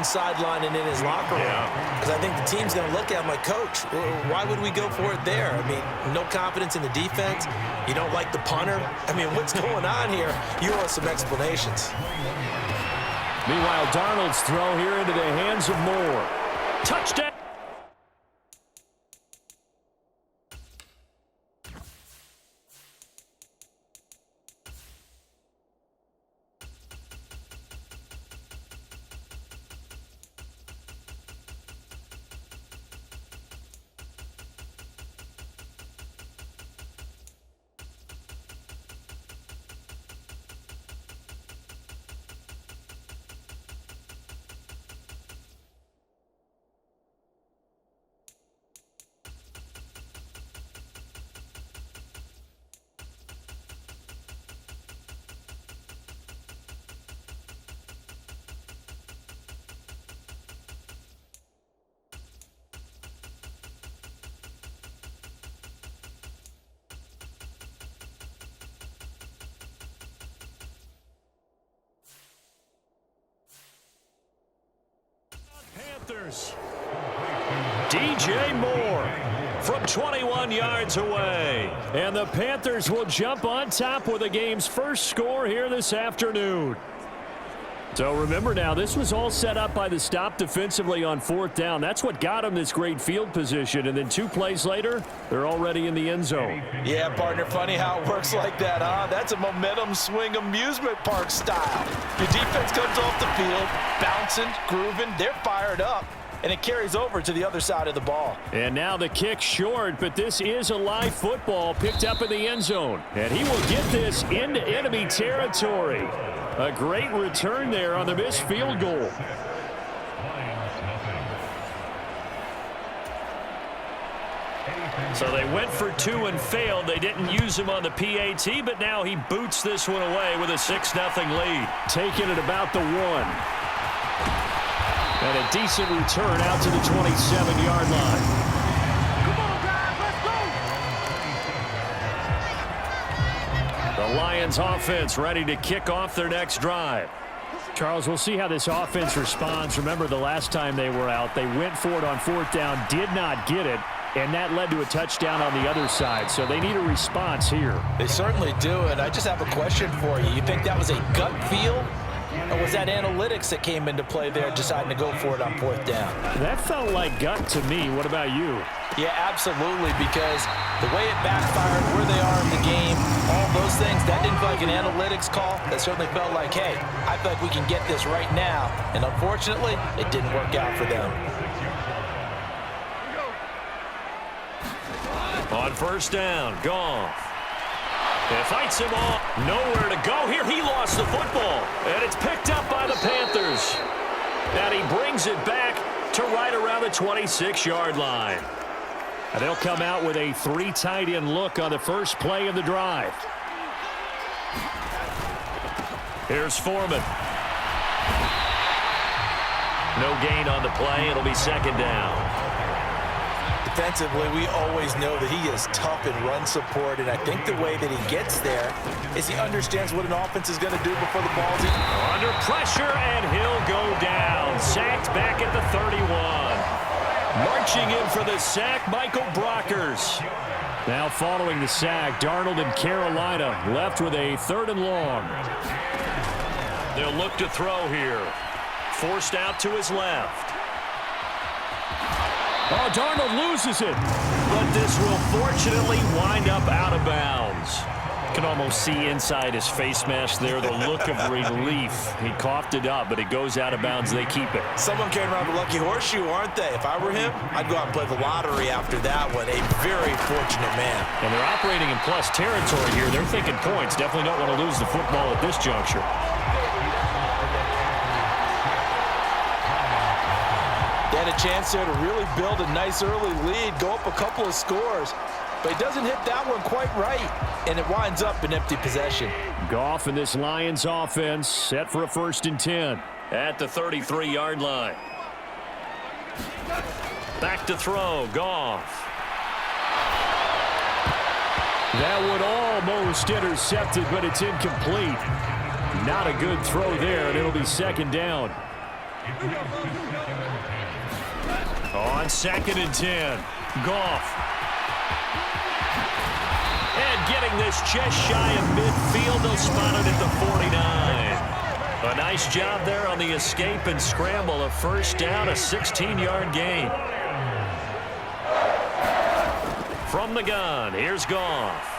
one sideline and in his locker room. Because I think the team's going to look at him like, Coach, why would we go for it there? I mean, no confidence in the defense. You don't like the punter. I mean, what's going on here? You owe us some explanations. Meanwhile, Darnold's throw here into the hands of Moore. Touchdown. DJ Moore from 21 yards away. And the Panthers will jump on top with the game's first score here this afternoon. So remember now, this was all set up by the stop defensively on 4th down. That's what got them this great field position. And then 2 plays later, they're already in the end zone. Yeah, partner, funny how it works like that, huh? That's a momentum swing amusement park style. Your defense comes off the field, bouncing, grooving, they're fired up, and it carries over to the other side of the ball. And now the kick short, but this is a live football picked up in the end zone. And he will get this into enemy territory. A great return there on the missed field goal. So they went for 2 and failed. They didn't use him on the PAT, but now he boots this one away with a 6-0 lead. Taking it about the 1. And a decent return out to the 27-yard line. The Lions offense ready to kick off their next drive. Charles, we'll see how this offense responds. Remember the last time they were out, they went for it on 4th down, did not get it, and that led to a touchdown on the other side. So they need a response here. They certainly do, and I just have a question for you. You think that was a gut feel? Or was that analytics that came into play there, deciding to go for it on 4th down? That felt like gut to me. What about you? Yeah, absolutely, because the way it backfired, where they are in the game, all those things, that didn't feel like an analytics call. That certainly felt like, hey, I feel like we can get this right now. And unfortunately, it didn't work out for them. On 1st down, Goff. It fights him off. Nowhere to go here. He lost the football. And it's picked up by the Panthers. And he brings it back to right around the 26-yard line. And they'll come out with a 3 tight end look on the first play of the drive. Here's Foreman. No gain on the play. It'll be 2nd down. Defensively, we always know that he is tough in run support, and I think the way that he gets there is he understands what an offense is going to do before the ball's even. Under pressure, and he'll go down. Sacked back at the 31. Marching in for the sack, Michael Brockers. Now following the sack, Darnold and Carolina left with a 3rd and long. They'll look to throw here. Forced out to his left. Oh, Darnold loses it. But this will fortunately wind up out of bounds. You can almost see inside his face mask there the look of relief. He coughed it up, but it goes out of bounds. They keep it. Someone carrying around the lucky horseshoe, aren't they? If I were him, I'd go out and play the lottery after that one. A very fortunate man. And they're operating in plus territory here. They're thinking points. Definitely don't want to lose the football at this juncture. They had a chance there to really build a nice early lead, go up a couple of scores. But he doesn't hit that one quite right, and it winds up in empty possession. Goff and this Lions offense set for a 1st and 10 at the 33-yard line. Back to throw, Goff. That would almost intercepted, but it's incomplete. Not a good throw there, and it'll be 2nd down. On 2nd and 10, Goff. And getting this just shy of midfield, they'll spot it at the 49. A nice job there on the escape and scramble. A first down, a 16-yard gain. From the gun, here's Goff.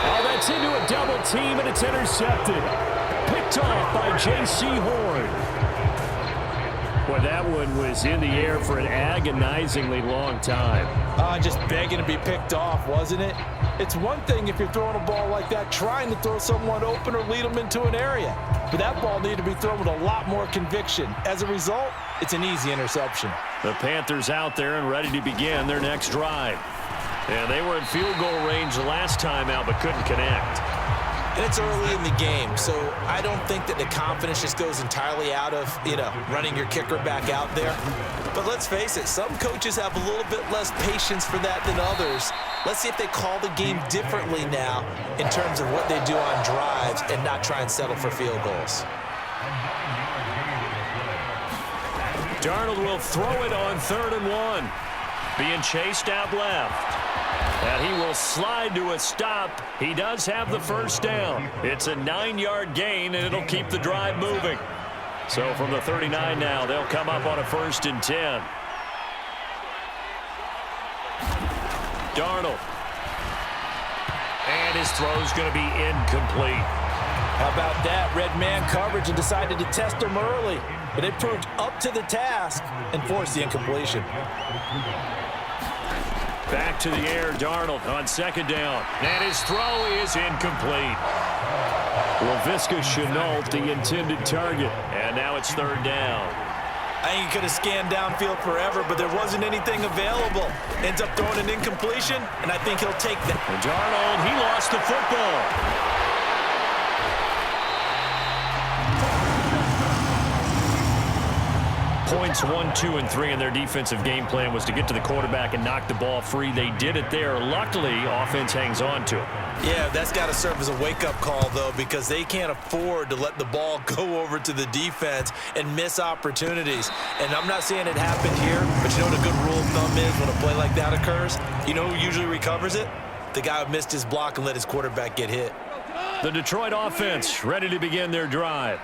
Oh, that's into a double team, and it's intercepted. Picked off by J.C. Horn. Boy, that one was in the air for an agonizingly long time. Just begging to be picked off, wasn't it? It's one thing if you're throwing a ball like that, trying to throw someone open or lead them into an area. But that ball needed to be thrown with a lot more conviction. As a result, it's an easy interception. The Panthers out there and ready to begin their next drive. And they were in field goal range the last time out, but couldn't connect. And it's early in the game, so I don't think that the confidence just goes entirely out of, running your kicker back out there. But let's face it, some coaches have a little bit less patience for that than others. Let's see if they call the game differently now in terms of what they do on drives and not try and settle for field goals. Darnold will throw it on 3rd and 1. Being chased out left. And he will slide to a stop. He does have the first down. It's a 9-yard gain, and it'll keep the drive moving. So from the 39 now, they'll come up on a 1st and 10. Darnold. And his throw's going to be incomplete. How about that? Red man coverage and decided to test him early. But it proved up to the task and forced the incompletion. Back to the air, Darnold on 2nd down. And his throw is incomplete. Laviska Shenault, the intended target. And now it's 3rd down. I think he could have scanned downfield forever, but there wasn't anything available. Ends up throwing an incompletion, and I think he'll take that. And Darnold, he lost the football. Points 1, 2, and 3 in their defensive game plan was to get to the quarterback and knock the ball free. They did it there. Luckily, offense hangs on to it. Yeah, that's got to serve as a wake-up call, though, because they can't afford to let the ball go over to the defense and miss opportunities. And I'm not saying it happened here, but you know what a good rule of thumb is when a play like that occurs? You know who usually recovers it? The guy who missed his block and let his quarterback get hit. The Detroit offense ready to begin their drive.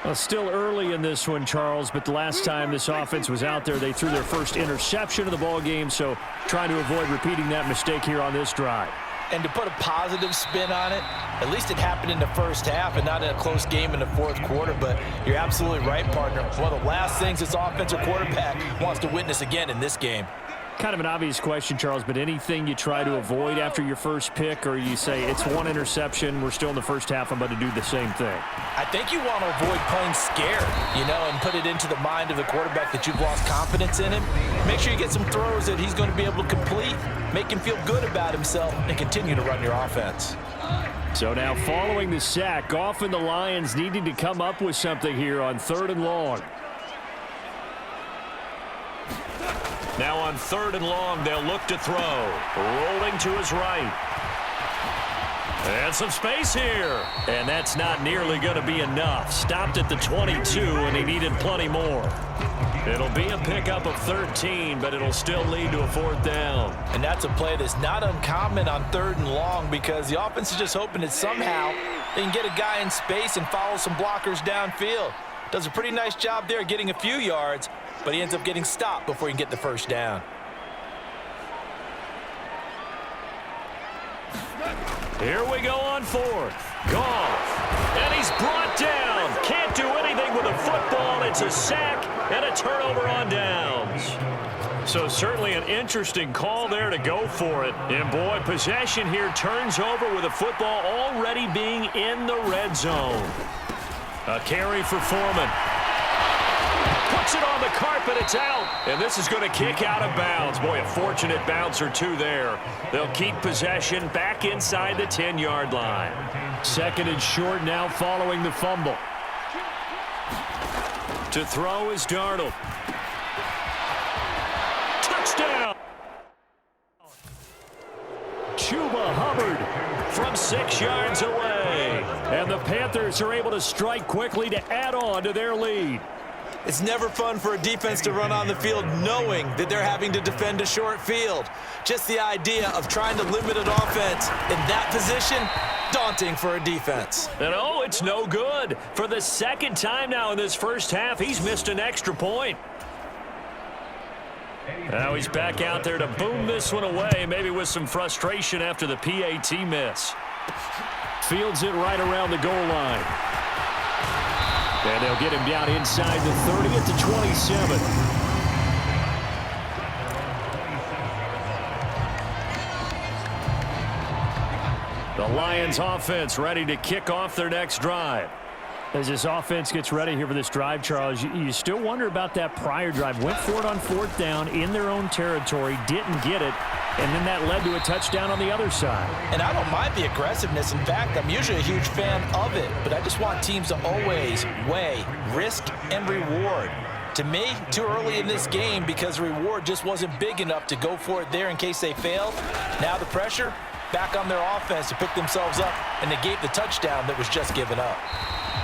Well, still early in this one, Charles, but the last time this offense was out there, they threw their first interception of the ball game, so trying to avoid repeating that mistake here on this drive. And to put a positive spin on it, at least it happened in the first half and not in a close game in the 4th quarter, but you're absolutely right, partner. One of the last things this offensive quarterback wants to witness again in this game. Kind of an obvious question, Charles, but anything you try to avoid after your first pick, or you say it's one interception, we're still in the first half, I'm about to do the same thing? I think you want to avoid playing scared, and put it into the mind of the quarterback that you've lost confidence in him. Make sure you get some throws that he's going to be able to complete, make him feel good about himself, and continue to run your offense. So now following the sack, Goff and the Lions needing to come up with something here on 3rd and long. Now on 3rd and long, they'll look to throw. Rolling to his right. And some space here. And that's not nearly going to be enough. Stopped at the 22, and he needed plenty more. It'll be a pickup of 13, but it'll still lead to a 4th down. And that's a play that's not uncommon on 3rd and long because the offense is just hoping that somehow they can get a guy in space and follow some blockers downfield. Does a pretty nice job there getting a few yards, but he ends up getting stopped before he can get the first down. Here we go on 4th. Goff. And he's brought down. Can't do anything with a football. It's a sack and a turnover on downs. So certainly an interesting call there to go for it. And boy, possession here turns over with a football already being in the red zone. A carry for Foreman. Puts it on the carpet, it's out. And this is going to kick out of bounds. Boy, a fortunate bounce or two there. They'll keep possession back inside the 10-yard line. 2nd and short now following the fumble. To throw is Darnold. Touchdown! Chuba Hubbard from 6 yards away. And the Panthers are able to strike quickly to add on to their lead. It's never fun for a defense to run on the field knowing that they're having to defend a short field. Just the idea of trying to limit an offense in that position, daunting for a defense. And oh, it's no good. For the second time now in this first half, he's missed an extra point. Now he's back out there to boom this one away, maybe with some frustration after the PAT miss. Fields it right around the goal line. And they'll get him down inside the 30 at the 27. The Lions offense ready to kick off their next drive. As this offense gets ready here for this drive, Charles, you still wonder about that prior drive. Went for it on 4th down in their own territory, didn't get it, and then that led to a touchdown on the other side. And I don't mind the aggressiveness. In fact, I'm usually a huge fan of it, but I just want teams to always weigh risk and reward. To me, too early in this game because the reward just wasn't big enough to go for it there in case they failed. Now the pressure back on their offense to pick themselves up and negate the touchdown that was just given up.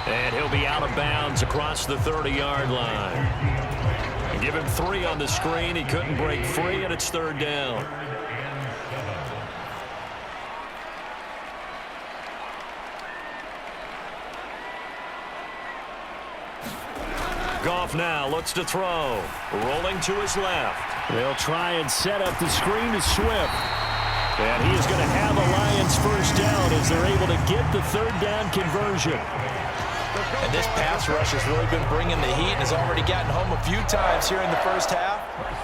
And he'll be out of bounds across the 30-yard line. Give him 3 on the screen. He couldn't break free, and it's 3rd down. Goff now looks to throw. Rolling to his left. They'll try and set up the screen to Swift. And he is going to have a Lions first down as they're able to get the 3rd down conversion. And this pass rush has really been bringing the heat and has already gotten home a few times here in the first half.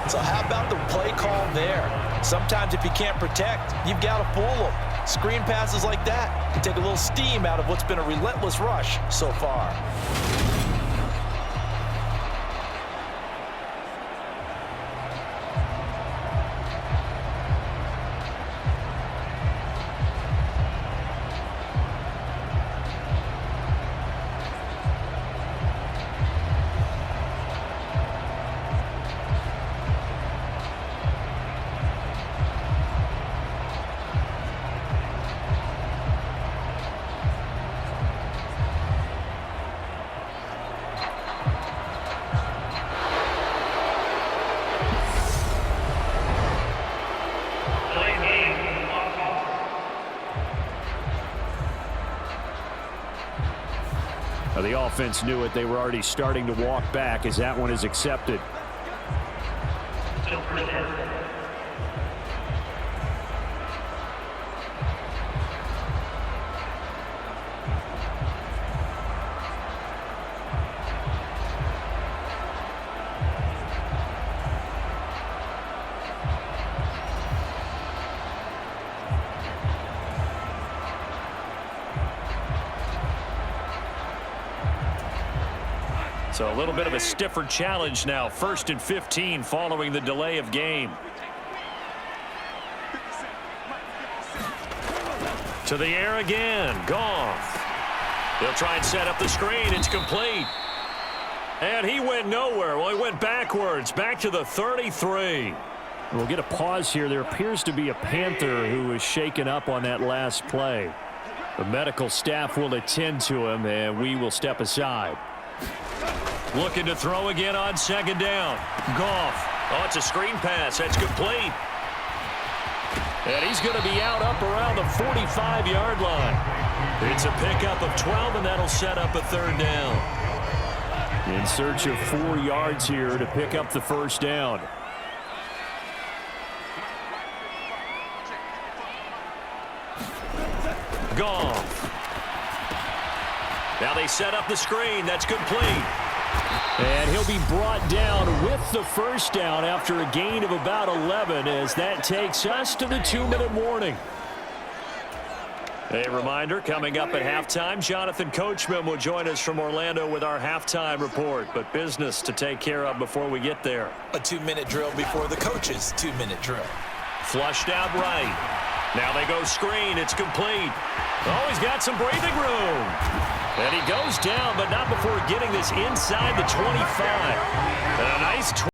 So how about the play call there? Sometimes if you can't protect, you've got to fool them. Screen passes like that can take a little steam out of what's been a relentless rush so far. The offense knew it. They were already starting to walk back as that one is accepted. So a little bit of a stiffer challenge now. 1st and 15 following the delay of game. To the air again. Goff. He'll try and set up the screen. It's complete. And he went nowhere. Well, he went backwards. Back to the 33. We'll get a pause here. There appears to be a Panther who was shaken up on that last play. The medical staff will attend to him, and we will step aside. Looking to throw again on 2nd down. Goff. Oh, it's a screen pass. That's complete. And he's going to be out up around the 45-yard line. It's a pickup of 12, and that'll set up a 3rd down. In search of 4 yards here to pick up the first down. Goff. Now they set up the screen. That's complete. And he'll be brought down with the first down after a gain of about 11 as that takes us to the 2-minute warning. A reminder, coming up at halftime, Jonathan Coachman will join us from Orlando with our halftime report. But business to take care of before we get there. A 2-minute drill before the coach's 2-minute drill. Flushed out right. Now they go screen. It's complete. Oh, he's got some breathing room. And he goes down, but not before getting this inside the 25. And a nice